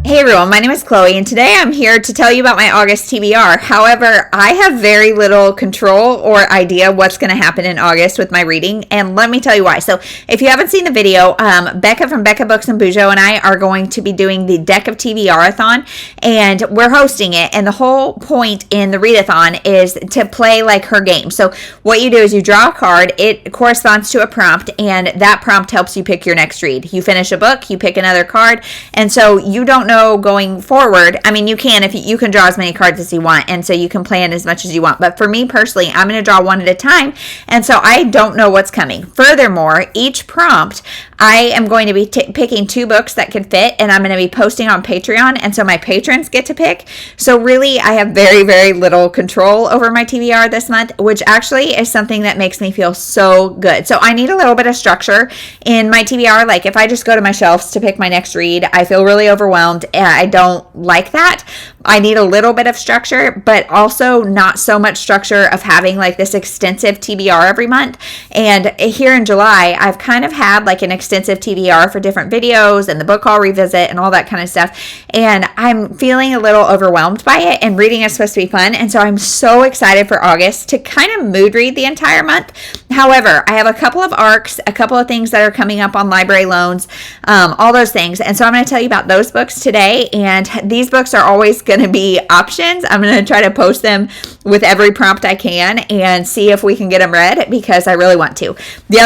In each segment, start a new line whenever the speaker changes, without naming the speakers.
Hey everyone, my name is Chloe, and today I'm here to tell you about my August TBR. However, I have very little control or idea what's going to happen in August with my reading, and let me tell you why. So, if you haven't seen the video, Becca from Becca Books and Bujo and I are going to be doing the Deck of TBR-a-thon, and we're hosting it, and the whole point in the readathon is to play like her game. So, what you do is you draw a card, it corresponds to a prompt, and that prompt helps you pick your next read. You finish a book, you pick another card, and so you don't know going forward. I mean, you can if you can draw as many cards as you want, and so you can plan as much as you want. But for me personally, I'm going to draw one at a time, and so I don't know what's coming. Furthermore, each prompt, I am going to be picking two books that can fit, and I'm going to be posting on Patreon, and so my patrons get to pick. So really, I have very, very little control over my TBR this month, which actually is something that makes me feel so good. So I need a little bit of structure in my TBR. Like if I just go to my shelves to pick my next read, I feel really overwhelmed. I don't like that. I need a little bit of structure, but also not so much structure of having like this extensive TBR every month. And here in July, I've kind of had like an extensive TBR for different videos and the book haul revisit and all that kind of stuff. And I'm feeling a little overwhelmed by it, and reading is supposed to be fun. And so I'm so excited for August to kind of mood read the entire month. However, I have a couple of arcs, a couple of things that are coming up on library loans, all those things. And so I'm going to tell you about those books today. And these books are always going to be options. I'm going to try to post them with every prompt I can and see if we can get them read, because I really want to. The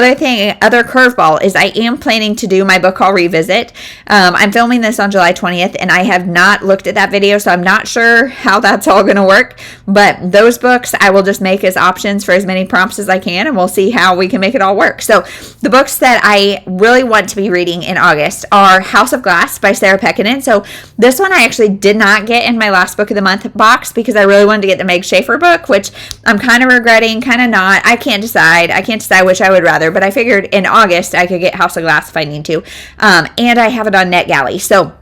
other curveball is I am planning to do my book haul revisit. I'm filming this on July 20th, and I have not looked at that video, so I'm not sure how that's all going to work. But those books I will just make as options for as many prompts as I can, and we'll see how we can make it all work. So the books that I really want to be reading in August are House of Glass by Sarah Pekkanen. So this one I actually did not get in my last book of the month box because I really wanted to get the Meg Schaefer book, which I'm kind of regretting, kind of not. I can't decide which I would rather, but I figured in August I could get House of Glass if I need to. And I have it on NetGalley. So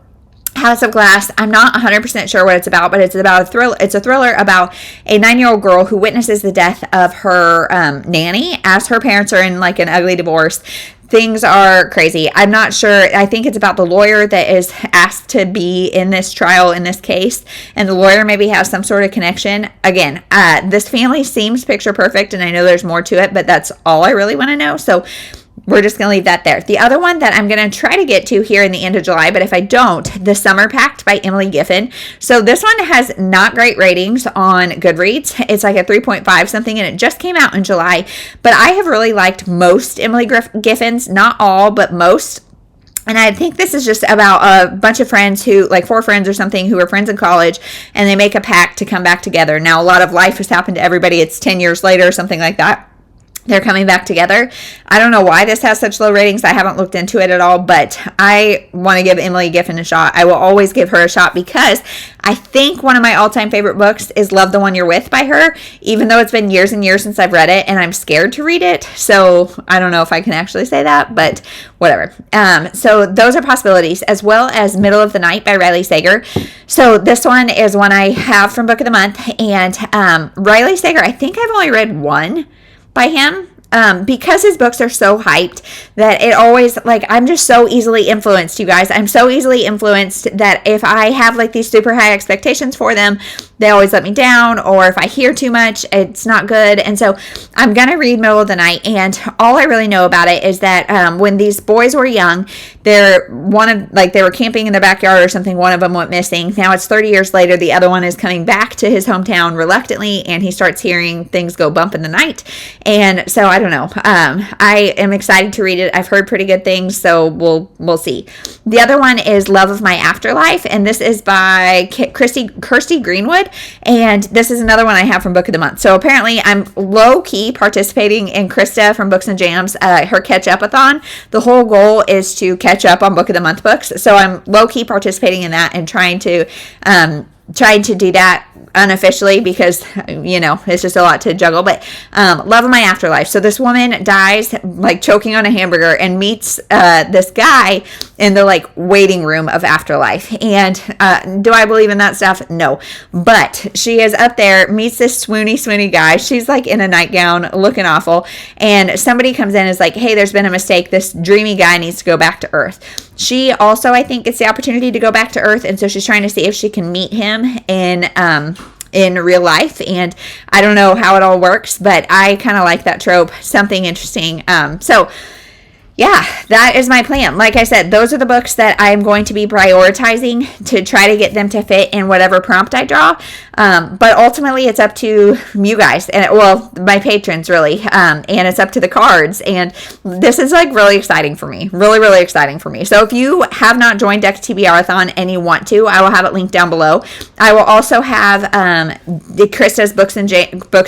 House of Glass, I'm not 100% sure what it's about, but it's about a thriller. It's a thriller about a 9-year-old girl who witnesses the death of her nanny as her parents are in like an ugly divorce. Things are crazy. I'm not sure. I think it's about the lawyer that is asked to be in this trial in this case, and the lawyer maybe has some sort of connection. Again, this family seems picture perfect, and I know there's more to it, but that's all I really want to know. So we're just going to leave that there. The other one that I'm going to try to get to here in the end of July, but if I don't, The Summer Pact by Emily Giffin. So this one has not great ratings on Goodreads. It's like a 3.5 something, and it just came out in July. But I have really liked most Emily Giffin's, not all, but most. And I think this is just about a bunch of friends who, like 4 friends or something, who are friends in college, and they make a pact to come back together. Now, a lot of life has happened to everybody. It's 10 years later or something like that. They're coming back together. I don't know why this has such low ratings. I haven't looked into it at all, but I want to give Emily Giffin a shot. I will always give her a shot because I think one of my all-time favorite books is Love the One You're With by her, even though it's been years and years since I've read it, and I'm scared to read it. So I don't know if I can actually say that, but whatever. So those are possibilities, as well as Middle of the Night by Riley Sager. So this one is one I have from Book of the Month, and Riley Sager, I think I've only read one by him, because his books are so hyped that it always, like, I'm just so easily influenced, you guys. I'm so easily influenced that if I have like these super high expectations for them, they always let me down, or if I hear too much, it's not good. And so I'm gonna read Middle of the Night, and all I really know about it is that when these boys were young, they were camping in their backyard or something. One of them went missing. Now it's 30 years later. The other one is coming back to his hometown reluctantly, and he starts hearing things go bump in the night. And so I don't know. I am excited to read it. I've heard pretty good things, so we'll see. The other one is Love of My Afterlife, and this is by Kirsty Greenwood, and this is another one I have from Book of the Month. So apparently I'm low-key participating in Krista from Books and Jams, her catch-up-a-thon. The whole goal is to catch up on Book of the Month books, so I'm low-key participating in that and trying to do that unofficially because, it's just a lot to juggle. But Love of My Afterlife. So this woman dies like choking on a hamburger and meets this guy in the like waiting room of afterlife. And do I believe in that stuff? No. But she is up there, meets this swoony guy. She's like in a nightgown looking awful. And somebody comes in and is like, hey, there's been a mistake. This dreamy guy needs to go back to Earth. She also, I think, gets the opportunity to go back to Earth. And so she's trying to see if she can meet him in real life. And I don't know how it all works, but I kind of like that trope. Something interesting. So yeah, that is my plan. Like I said, those are the books that I'm going to be prioritizing to try to get them to fit in whatever prompt I draw. But ultimately, it's up to you guys, and well, my patrons really, and it's up to the cards. And this is like really exciting for me, really exciting for me. So if you have not joined Deck TBR-a-thon and you want to, I will have it linked down below. I will also have Krista's Books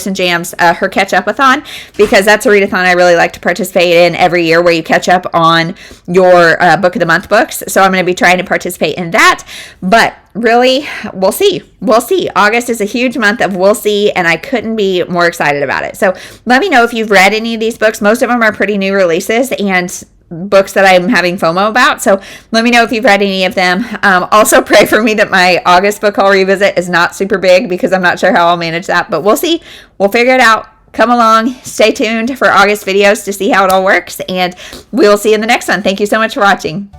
and Jams, her catch-up-a-thon, because that's a readathon I really like to participate in every year, where you catch up on your Book of the Month books. So I'm going to be trying to participate in that. But really, we'll see. August is a huge month of we'll see, and I couldn't be more excited about it. So let me know if you've read any of these books. Most of them are pretty new releases and books that I'm having FOMO about. So let me know if you've read any of them. Also pray for me that my August book haul revisit is not super big, because I'm not sure how I'll manage that, but we'll see. We'll figure it out. Come along, stay tuned for August videos to see how it all works, and we'll see you in the next one. Thank you so much for watching.